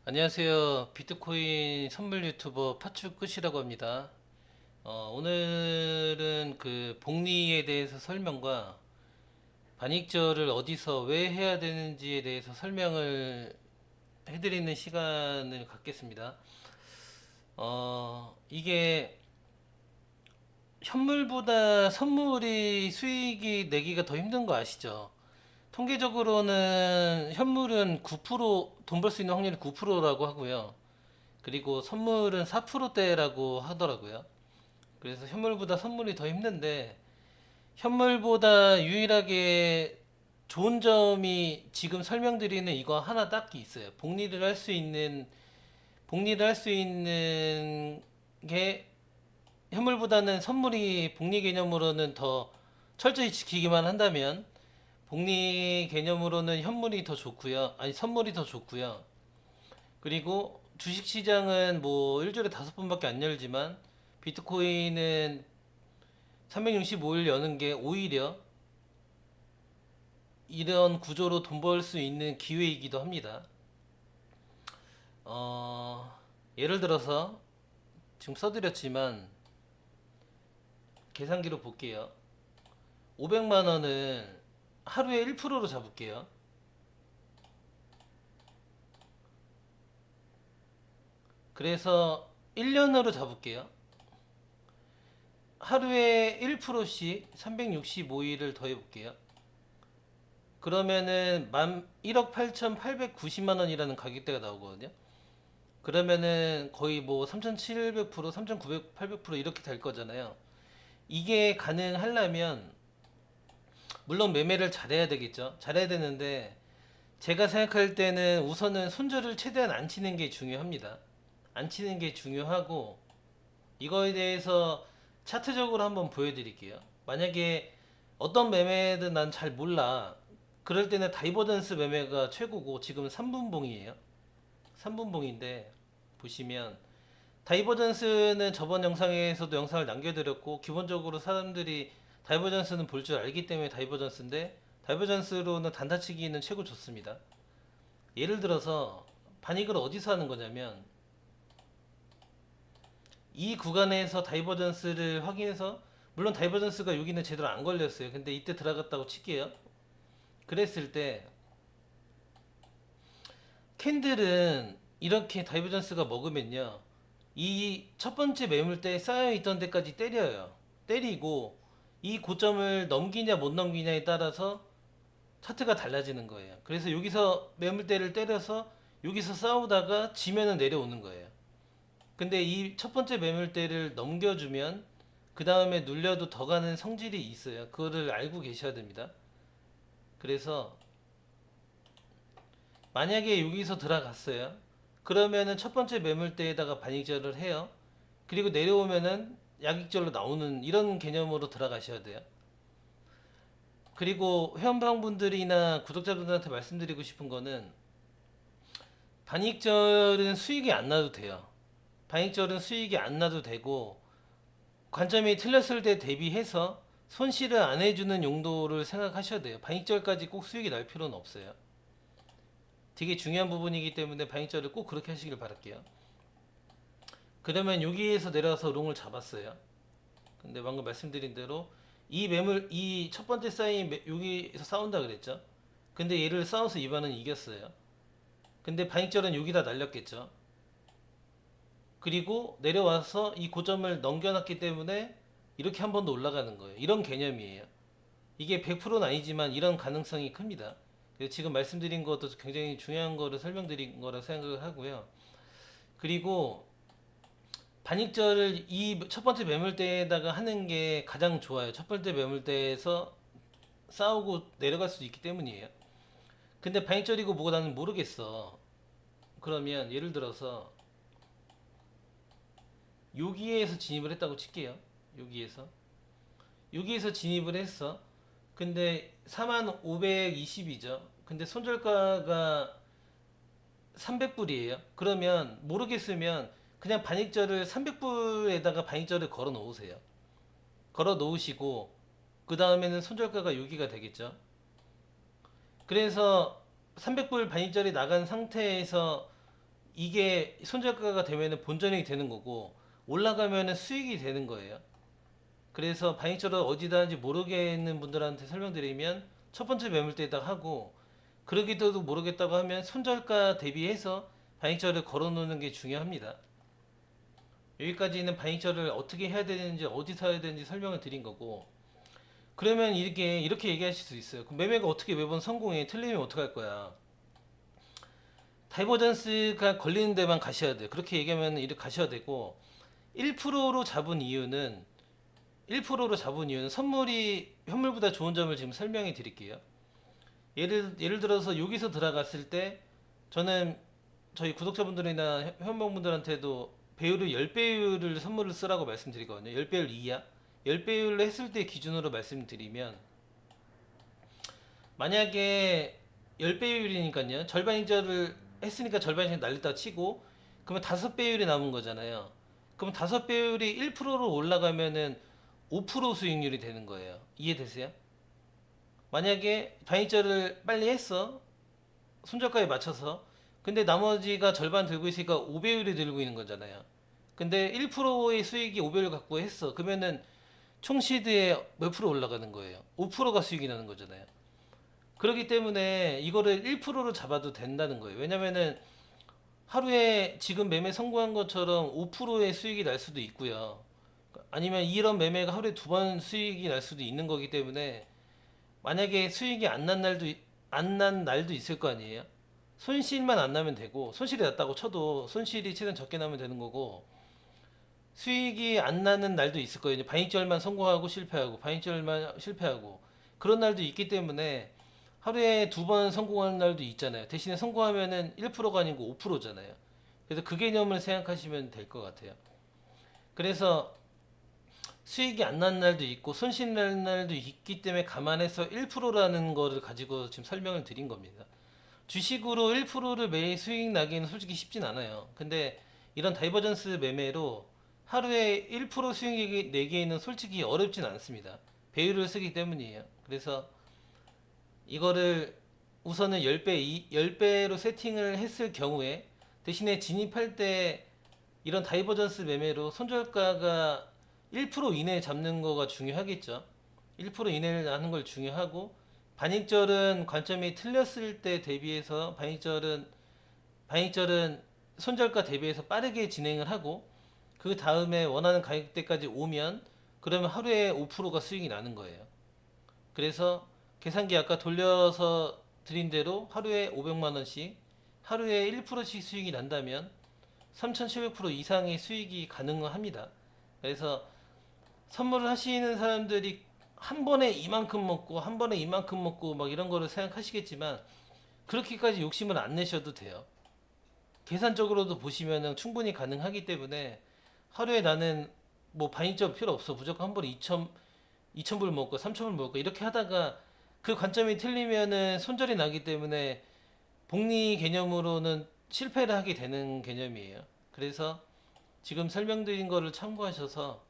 안녕하세요. 비트코인 선물 유튜버 파추 끝이라고 합니다. 오늘은 그 복리에 대해서 설명과 반익절을 어디서 왜 해야 되는지에 대해서 설명을 해드리는 시간을 갖겠습니다. 이게 현물보다 선물이 수익이 내기가 더 힘든 거 아시죠? 통계적으로는 현물은 9%돈 벌 수 있는 확률이 9%라고 하고요. 그리고 선물은 4%대라고 하더라고요. 그래서 현물보다 선물이 더 힘든데 현물보다 유일하게 좋은 점이 지금 설명드리는 이거 하나 딱히 있어요. 복리를 할 수 있는 게 현물보다는 선물이 복리 개념으로는 더 철저히 지키기만 한다면 복리 개념으로는 현물이 더 좋고요. 아니 선물이 더 좋고요. 그리고 주식시장은 뭐 일주일에 5번밖에 안 열지만 비트코인은 365일 여는 게 오히려 이런 구조로 돈 벌 수 있는 기회이기도 합니다. 예를 들어서 지금 써드렸지만 계산기로 볼게요. 500만 원은 하루에 1%로 잡을게요. 그래서 1년으로 잡을게요. 하루에 1%씩 365일을 더해볼게요. 그러면은 1억 8,890만 원이라는 가격대가 나오거든요. 그러면은 거의 뭐 3,700%, 3,900, 800% 이렇게 될 거잖아요. 이게 가능하려면 물론 매매를 잘해야 되겠죠. 잘해야 되는데 제가 생각할 때는 우선은 손절을 최대한 안 치는 게 중요합니다. 안 치는 게 중요하고 이거에 대해서 차트적으로 한번 보여드릴게요. 만약에 어떤 매매든 난 잘 몰라. 그럴 때는 다이버전스 매매가 최고고 지금은 3분봉이에요. 3분봉인데 보시면 다이버전스는 저번 영상에서도 영상을 남겨드렸고 기본적으로 사람들이 다이버전스는 볼 줄 알기 때문에 다이버전스인데 다이버전스로는 단타치기는 최고 좋습니다. 예를 들어서 반익을 어디서 하는 거냐면 이 구간에서 다이버전스를 확인해서 물론 다이버전스가 여기는 제대로 안 걸렸어요. 근데 이때 들어갔다고 칠게요. 그랬을 때 캔들은 이렇게 다이버전스가 먹으면요. 이 첫 번째 매물대에 쌓여있던 데까지 때려요. 때리고 이 고점을 넘기냐 못 넘기냐에 따라서 차트가 달라지는 거예요. 그래서 여기서 매물대를 때려서 여기서 싸우다가 지면은 내려오는 거예요. 근데 이 첫 번째 매물대를 넘겨주면 그 다음에 눌려도 더 가는 성질이 있어요. 그거를 알고 계셔야 됩니다. 그래서 만약에 여기서 들어갔어요. 그러면은 첫 번째 매물대에다가 반익절을 해요. 그리고 내려오면은 약익절로 나오는 이런 개념으로 들어가셔야 돼요. 그리고 회원방분들이나 구독자분들한테 말씀드리고 싶은 거는 반익절은 수익이 안 나도 돼요. 반익절은 수익이 안 나도 되고 관점이 틀렸을 때 대비해서 손실을 안 해주는 용도를 생각하셔야 돼요. 반익절까지 꼭 수익이 날 필요는 없어요. 되게 중요한 부분이기 때문에 반익절을 꼭 그렇게 하시길 바랄게요. 그러면 여기에서 내려와서 롱을 잡았어요. 근데 방금 말씀드린 대로 이 매물 이 첫 번째 사인 여기서 싸운다 그랬죠. 근데 얘를 싸워서 이반은 이겼어요. 근데 반익절은 여기다 날렸겠죠. 그리고 내려와서 이 고점을 넘겨놨기 때문에 이렇게 한 번 더 올라가는 거예요. 이런 개념이에요. 이게 100%는 아니지만 이런 가능성이 큽니다. 지금 말씀드린 것도 굉장히 중요한 거를 설명드린 거라 생각을 하고요. 그리고 반익절을 이 첫 번째 매물대에다가 하는 게 가장 좋아요. 첫 번째 매물대에서 싸우고 내려갈 수 있기 때문이에요. 근데 반익절이고 뭐고 나는 모르겠어. 그러면 예를 들어서 여기에서 진입을 했다고 칠게요. 여기에서 진입을 했어. 근데 45,520이죠. 근데 손절가가 300불이에요. 그러면 모르겠으면 그냥 반익절을 300불에다가 반익절을 걸어 놓으세요. 걸어 놓으시고 그 다음에는 손절가가 유기가 되겠죠. 그래서 300불 반익절이 나간 상태에서 이게 손절가가 되면은 본전이 되는 거고 올라가면은 수익이 되는 거예요. 그래서 반익절을 어디다 하는지 모르겠는 분들한테 설명드리면 첫 번째 매물대에다 하고 그러기도 모르겠다고 하면 손절가 대비해서 반익절을 걸어 놓는 게 중요합니다. 여기까지는 반익절을 어떻게 해야 되는지 어디서 해야 되는지 설명을 드린 거고 그러면 이렇게 얘기하실 수 있어요. 그럼 매매가 어떻게 매번 성공해? 틀리면 어떡할 거야? 다이버전스가 걸리는 데만 가셔야 돼요. 그렇게 얘기하면 이렇게 가셔야 되고 1%로 잡은 이유는 1%로 잡은 이유는 선물이 현물보다 좋은 점을 지금 설명해 드릴게요. 예를 들어서 여기서 들어갔을 때 저는 저희 구독자분들이나 회원분들한테도 배율을 10배율을 선물을 쓰라고 말씀드리거든요. 10배율 이하 10배율로 했을 때 기준으로 말씀드리면 만약에 10배율이니까요. 절반 인자를 했으니까 절반 이상 날렸다 치고 그러면 5배율이 남은 거잖아요. 그럼 5배율이 1%로 올라가면은 5% 수익률이 되는 거예요. 이해되세요? 만약에 반익절을 빨리 했어. 손절가에 맞춰서. 근데 나머지가 절반 들고 있으니까 5배율이 들고 있는 거잖아요. 근데 1%의 수익이 5배율 갖고 했어. 그러면은 총 시드에 몇 프로 올라가는 거예요? 5%가 수익이 나는 거잖아요. 그렇기 때문에 이거를 1%로 잡아도 된다는 거예요. 왜냐면은 하루에 지금 매매 성공한 것처럼 5%의 수익이 날 수도 있고요. 아니면 이런 매매가 하루에 2번 수익이 날 수도 있는 거기 때문에 만약에 수익이 안 난 날도 있을 거 아니에요. 손실만 안 나면 되고 손실이 났다고 쳐도 손실이 최대한 적게 나면 되는 거고 수익이 안 나는 날도 있을 거예요. 반익절만 성공하고 실패하고 반익절만 실패하고 그런 날도 있기 때문에 하루에 2번 성공하는 날도 있잖아요. 대신에 성공하면은 1%가 아니고 5%잖아요. 그래서 그 개념을 생각하시면 될 것 같아요. 그래서 수익이 안 난 날도 있고 손실 난 날도 있기 때문에 감안해서 1%라는 거를 가지고 지금 설명을 드린 겁니다. 주식으로 1%를 매일 수익 나기는 솔직히 쉽진 않아요. 근데 이런 다이버전스 매매로 하루에 1% 수익 내기에는 솔직히 어렵진 않습니다. 배율을 쓰기 때문이에요. 그래서 이거를 우선은 10배로 세팅을 했을 경우에 대신에 진입할 때 이런 다이버전스 매매로 손절가가 1% 이내에 잡는 거가 중요하겠죠. 1% 이내를 하는 걸 중요하고 반익절은 관점이 틀렸을 때 대비해서 반익절은 손절가 대비해서 빠르게 진행을 하고 그 다음에 원하는 가격대까지 오면 그러면 하루에 5%가 수익이 나는 거예요. 그래서 계산기 아까 돌려서 드린 대로 하루에 500만 원씩 하루에 1%씩 수익이 난다면 3,700% 이상의 수익이 가능합니다. 그래서 선물을 하시는 사람들이 한 번에 이만큼 먹고 한 번에 이만큼 먹고 막 이런 거를 생각하시겠지만 그렇게까지 욕심을 안 내셔도 돼요. 계산적으로도 보시면은 충분히 가능하기 때문에 하루에 나는 뭐 반익점 필요 없어. 무조건 한 번에 2,000불 먹고 3,000불 먹고 이렇게 하다가 그 관점이 틀리면은 손절이 나기 때문에 복리 개념으로는 실패를 하게 되는 개념이에요. 그래서 지금 설명드린 거를 참고하셔서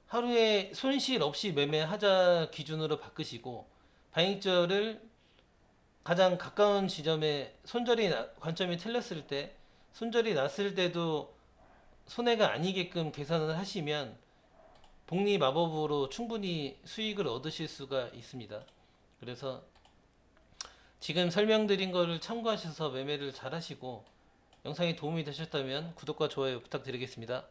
하루에 손실 없이 매매하자 기준으로 바꾸시고 반익절을 가장 가까운 지점에 관점이 틀렸을 때 손절이 났을 때도 손해가 아니게끔 계산을 하시면 복리 마법으로 충분히 수익을 얻으실 수가 있습니다. 그래서 지금 설명드린 거를 참고하셔서 매매를 잘 하시고 영상이 도움이 되셨다면 구독과 좋아요 부탁드리겠습니다.